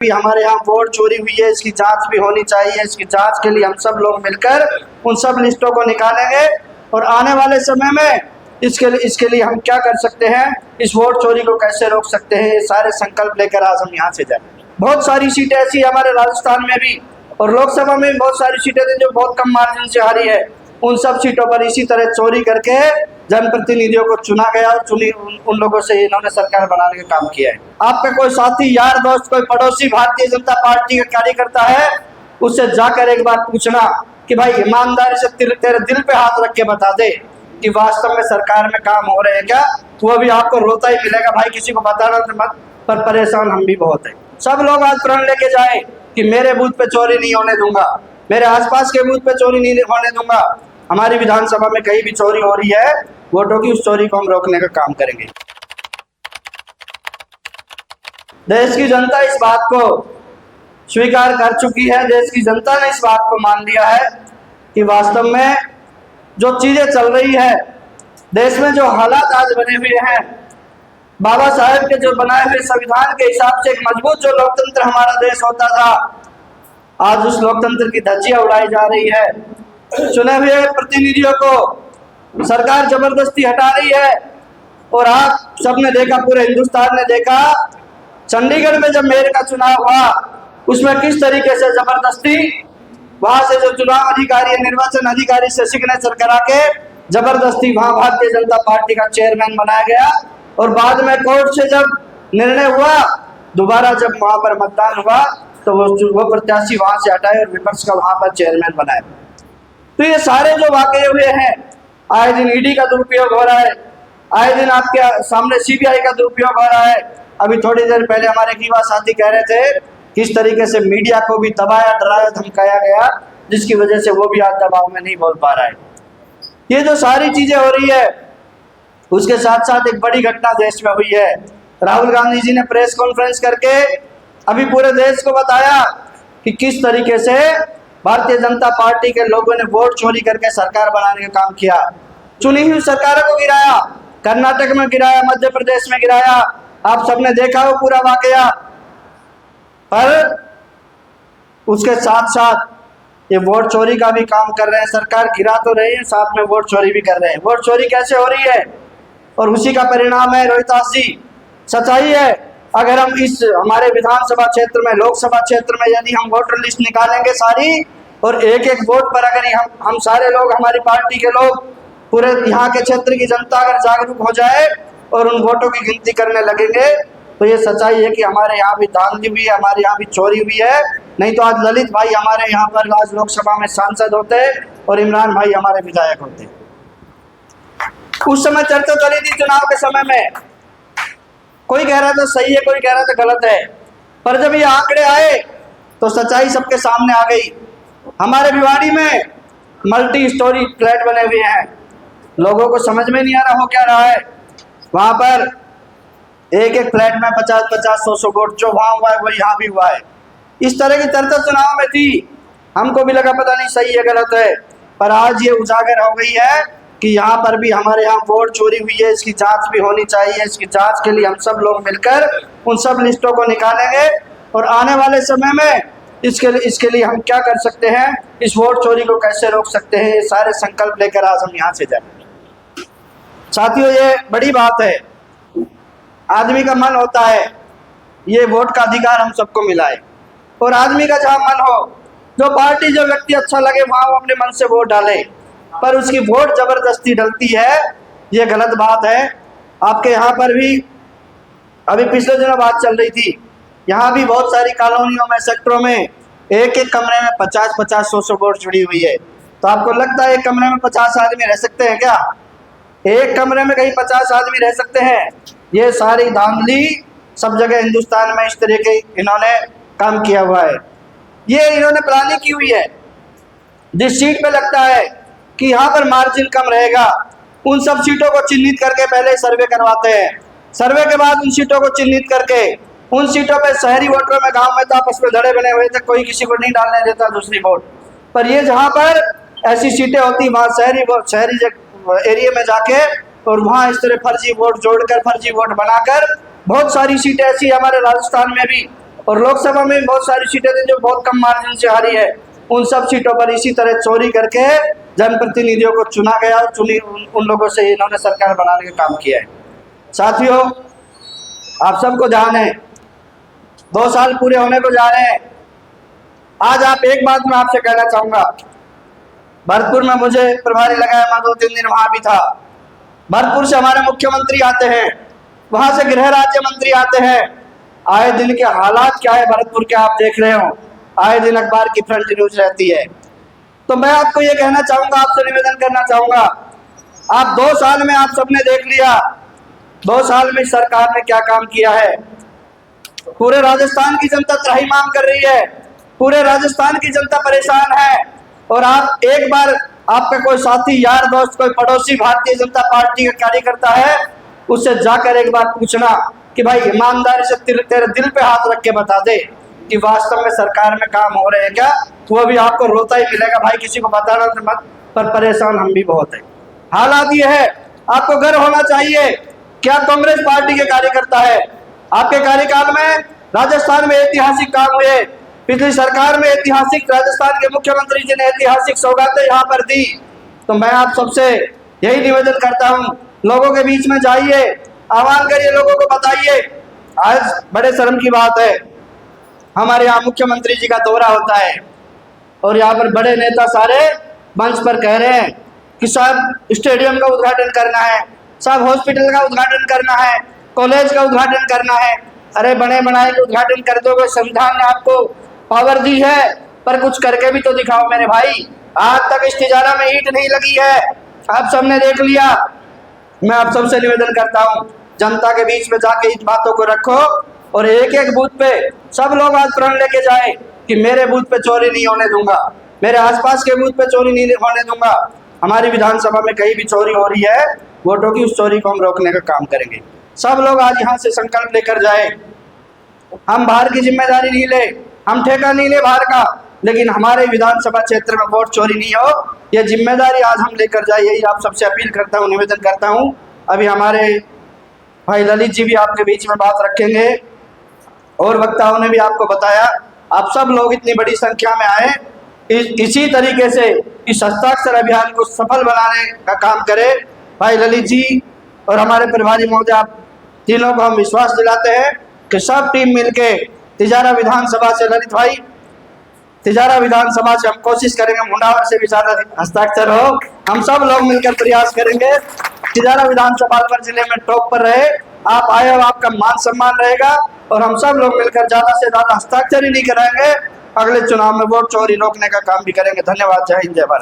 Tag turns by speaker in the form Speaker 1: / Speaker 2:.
Speaker 1: भी हमारे यहाँ वोट चोरी हुई है, इसकी जांच भी होनी चाहिए। इसकी जांच के लिए हम सब लोग मिलकर उन सब लिस्टों को निकालेंगे और आने वाले समय में इसके लिए हम क्या कर सकते हैं, इस वोट चोरी को कैसे रोक सकते हैं, ये सारे संकल्प लेकर आज हम यहाँ से जाए। बहुत सारी सीटें ऐसी हमारे राजस्थान में भी और लोकसभा में भी बहुत सारी सीटें थी जो बहुत कम मार्जिन से हारी है। उन सब सीटों पर इसी तरह चोरी करके जनप्रतिनिधियों को चुना गया और चुनी उन लोगों से इन्होंने सरकार बनाने का काम किया है। आपका कोई साथी, यार, दोस्त, कोई पड़ोसी भारतीय जनता पार्टी का कार्यकर्ता है, उससे जाकर एक बार पूछना कि भाई ईमानदारी से तेरे दिल पे हाथ रख के बता दे कि वास्तव में सरकार में काम हो रहे हैं क्या, तो वो भी आपको रोता ही मिलेगा। भाई किसी को बताना तो मत, पर परेशान हम भी बहुत हैं। सब लोग आज प्रण लेके जाए कि मेरे बूथ पे चोरी नहीं होने दूंगा, मेरे आसपास के बूथ पे चोरी नहीं होने दूंगा। हमारी विधानसभा में कहीं भी चोरी हो रही है वोटों की, उस चोरी को हम रोकने का काम करेंगे। देश की जनता इस बात को स्वीकार कर चुकी है, देश की जनता ने इस बात को मान लिया है कि वास्तव में जो चीजें चल रही है देश में, जो हालात आज बने हुए हैं, बाबा साहेब के जो बनाए हुए संविधान के हिसाब से एक मजबूत जो लोकतंत्र हमारा देश होता था, आज उस लोकतंत्र की धज्जियां उड़ाई जा रही है। चुने हुए प्रतिनिधियों को सरकार जबरदस्ती हटा रही है। और आप सबने देखा, पूरे हिंदुस्तान ने देखा, चंडीगढ़ में जब मेयर का चुनाव हुआ उसमें किस तरीके से जबरदस्ती वहां से जो चुनाव अधिकारी, निर्वाचन अधिकारी से सिग्नेचर करा के जबरदस्ती वहां भारतीय जनता पार्टी का चेयरमैन बनाया गया। और बाद में कोर्ट से जब निर्णय हुआ, दोबारा जब वहां पर मतदान हुआ तो वो प्रत्याशी वहां से हटाए और विपक्ष का वहां पर चेयरमैन बनाए। तो ये सारे जो वाकये हुए हैं, आए दिन ईडी का दुरुपयोग हो रहा है, आए दिन आपके सामने सीबीआई का दुरुपयोग हो रहा है। अभी थोड़ी देर पहले हमारे युवा साथी कह रहे थे किस तरीके से मीडिया को भी दबाया, डराया, धमकाया गया, जिसकी वजह से वो भी आज दबाव में नहीं बोल पा रहा है। ये जो सारी चीजें हो रही है, उसके साथ साथ एक बड़ी घटना देश में हुई है। राहुल गांधी जी ने प्रेस कॉन्फ्रेंस करके अभी पूरे देश को बताया कि किस तरीके से भारतीय जनता पार्टी के लोगों ने वोट चोरी करके सरकार बनाने का काम किया। चुनी हुई सरकारों को गिराया, कर्नाटक में गिराया, मध्य प्रदेश में गिराया, आप सबने देखा वो पूरा वाकया। पर उसके साथ साथ ये वोट चोरी का भी काम कर रहे हैं। सरकार गिरा तो रही है, साथ में वोट चोरी भी कर रहे हैं। वोट चोरी कैसे हो रही है और उसी का परिणाम है रोहितास जी, सच्चाई है। अगर हम इस हमारे विधानसभा क्षेत्र में, लोकसभा क्षेत्र में यदि हम वोटर लिस्ट निकालेंगे सारी, और एक एक वोट पर अगर हम सारे लोग, हमारी पार्टी के लोग, पूरे यहाँ के क्षेत्र की जनता अगर जागरूक हो जाए और उन वोटों की गिनती करने लगेंगे, तो ये सच्चाई है कि हमारे यहाँ भी धांधली हुई है, हमारे यहाँ भी चोरी हुई है। नहीं तो आज ललित भाई हमारे यहाँ पर आज लोकसभा में सांसद होते और इमरान भाई हमारे विधायक होते। उस समय चर्चा चली थी चुनाव के समय में, कोई कह रहा था सही है, कोई कह रहा था गलत है, पर जब ये आंकड़े आए तो सच्चाई सबके सामने आ गई। हमारे भिवाड़ी में मल्टी स्टोरी फ्लैट बने हुए हैं, लोगों को समझ में नहीं आ रहा हो क्या रहा है। वहां पर एक एक फ्लैट में 50-50, 100-100 वोट, जो वहां हुआ है वो यहाँ भी हुआ है। इस तरह की चर्चा चुनाव में थी, हमको भी लगा पता नहीं सही है गलत है, पर आज ये उजागर हो गई है कि यहाँ पर भी हमारे यहाँ वोट चोरी हुई है, इसकी जांच भी होनी चाहिए। इसकी जांच के लिए हम सब लोग मिलकर उन सब लिस्टों को निकालेंगे और आने वाले समय में इसके लिए हम क्या कर सकते हैं, इस वोट चोरी को कैसे रोक सकते हैं, ये सारे संकल्प लेकर आज हम यहाँ से जाए। साथियों, ये बड़ी बात है। आदमी का मन होता है, ये वोट का अधिकार हम सबको मिला है, और आदमी का जहाँ मन हो, जो पार्टी, जो व्यक्ति अच्छा लगे वहाँ वो अपने मन से वोट डाले, पर उसकी वोट जबरदस्ती डलती है, ये गलत बात है। आपके यहाँ पर भी अभी पिछले दिनों बात चल रही थी, यहाँ भी बहुत सारी कॉलोनियों में, सेक्टरों में एक एक कमरे में 50-50, 100-100 वोट जुड़ी हुई है। तो आपको लगता है एक कमरे में 50 आदमी रह सकते हैं क्या? एक कमरे में कहीं 50 आदमी रह सकते हैं? ये सारी धांधली सब जगह हिंदुस्तान में इस तरह के इन्होंने काम किया हुआ है। ये इन्होंने प्लानिंग की हुई है। जिस सीट पे लगता है कि यहाँ पर मार्जिन कम रहेगा, उन सब सीटों को चिन्हित करके पहले सर्वे करवाते हैं। सर्वे के बाद उन सीटों को चिन्हित करके उन सीटों पे शहरी वोटरों में, गांव में तो आपस में धड़े बने हुए थे, कोई किसी को नहीं डालने देता दूसरी वोट, पर ये जहाँ पर ऐसी सीटें होती वहाँ शहरी एरिया में जाके और वहाँ इस तरह फर्जी वोट जोड़कर, फर्जी वोट बनाकर, बहुत सारी सीटें ऐसी हमारे राजस्थान में भी और लोकसभा में बहुत सारी सीटें थी जो बहुत कम मार्जिन से हारी है, उन सब सीटों पर इसी तरह चोरी करके जनप्रतिनिधियों को चुना गया और चुनी उन लोगों से इन्होंने सरकार बनाने का काम किया है। साथियों, आप सबको ध्यान है, 2 साल पूरे होने को जा रहे हैं। आज आप एक बात मैं आपसे कहना चाहूंगा, भरतपुर में मुझे प्रभारी लगाया, मैं 2-3 दिन वहां भी था। भरतपुर से हमारे मुख्यमंत्री आते हैं, वहां से गृह राज्य मंत्री आते हैं। आए दिन के हालात क्या है भरतपुर के आप देख रहे हो, आए दिन अखबार की फ्रंट न्यूज रहती है। तो मैं आपको ये कहना चाहूंगा, आपसे निवेदन करना चाहूंगा, आप 2 साल में आप सबने देख लिया 2 साल में सरकार ने क्या काम किया है। पूरे राजस्थान की जनता त्राहिमाम कर रही है, पूरे राजस्थान की जनता परेशान है। और आप एक बार आपका कोई साथी, यार दोस्त, कोई पड़ोसी भारतीय जनता पार्टी का कार्यकर्ता है, उससे जाकर एक बार पूछना कि भाई ईमानदारी से तेरे दिल पे हाथ रख के बता दे कि वास्तव में सरकार में काम हो रहे हैं क्या, वो भी आपको रोता ही मिलेगा, भाई किसी को बताना मत, पर परेशान हम भी बहुत है। हालात ये है, आपको गर्व होना चाहिए क्या कांग्रेस पार्टी के कार्यकर्ता है। आपके कार्यकाल में राजस्थान में ऐतिहासिक काम हुए, पिछली सरकार में ऐतिहासिक, राजस्थान के मुख्यमंत्री जी ने ऐतिहासिक सौगातें यहाँ पर दी। तो मैं आप सबसे यही निवेदन करता हूँ, लोगों के बीच में जाइए, आह्वान करिए, लोगों को बताइए। आज बड़े शर्म की बात है, हमारे यहाँ मुख्यमंत्री जी का दौरा होता है और यहाँ पर बड़े नेता सारे मंच पर कह रहे हैं कि साहब स्टेडियम का उद्घाटन करना है, साहब हॉस्पिटल का उद्घाटन करना है, कॉलेज का उद्घाटन करना है। अरे बने बनाए के उद्घाटन कर दोगे, संविधान ने आपको पावर दी है, पर कुछ करके भी तो दिखाओ मेरे भाई। आज तक इस तिजारा में ईंट नहीं लगी है, आप सबने देख लिया। मैं आप सबसे निवेदन करता हूँ, जनता के बीच में जाके इन बातों को रखो और एक एक बूथ पे सब लोग आज प्रण लेके जाए कि मेरे बूथ पे चोरी नहीं होने दूंगा, मेरे आसपास के बूथ पे चोरी नहीं होने दूंगा। हमारी विधानसभा में कहीं भी चोरी हो रही है, वोटों की उस चोरी को हम रोकने का काम करेंगे। सब लोग आज यहाँ से संकल्प लेकर जाए, हम बाहर की जिम्मेदारी नहीं ले, हम ठेका नहीं ले बाहर का, लेकिन हमारे विधानसभा क्षेत्र में वोट चोरी नहीं हो, यह जिम्मेदारी आज हम लेकर जाए। यही आप सबसे अपील करता हूँ, निवेदन करता हूँ। अभी हमारे भाई ललित जी भी आपके बीच में बात रखेंगे और वक्ताओं ने भी आपको बताया। आप सब लोग इतनी बड़ी संख्या में आए, इसी तरीके से इस हस्ताक्षर अभियान को सफल बनाने का काम करें। भाई ललित जी और हमारे प्रभारी महोदय, आप तीनों को हम विश्वास दिलाते हैं कि सब टीम मिलके तिजारा विधानसभा से, ललित भाई तिजारा विधानसभा से हम कोशिश करेंगे मुंडावर से भी ज्यादा हस्ताक्षर हो। हम सब लोग मिलकर प्रयास करेंगे तिजारा विधानसभा पर जिले में टॉप पर रहे। आप आए हो, आपका मान सम्मान रहेगा और हम सब लोग मिलकर ज्यादा से ज्यादा हस्ताक्षर ही नहीं कराएंगे, अगले चुनाव में वोट चोरी रोकने का काम भी करेंगे। धन्यवाद। जय हिंद, जय भारत।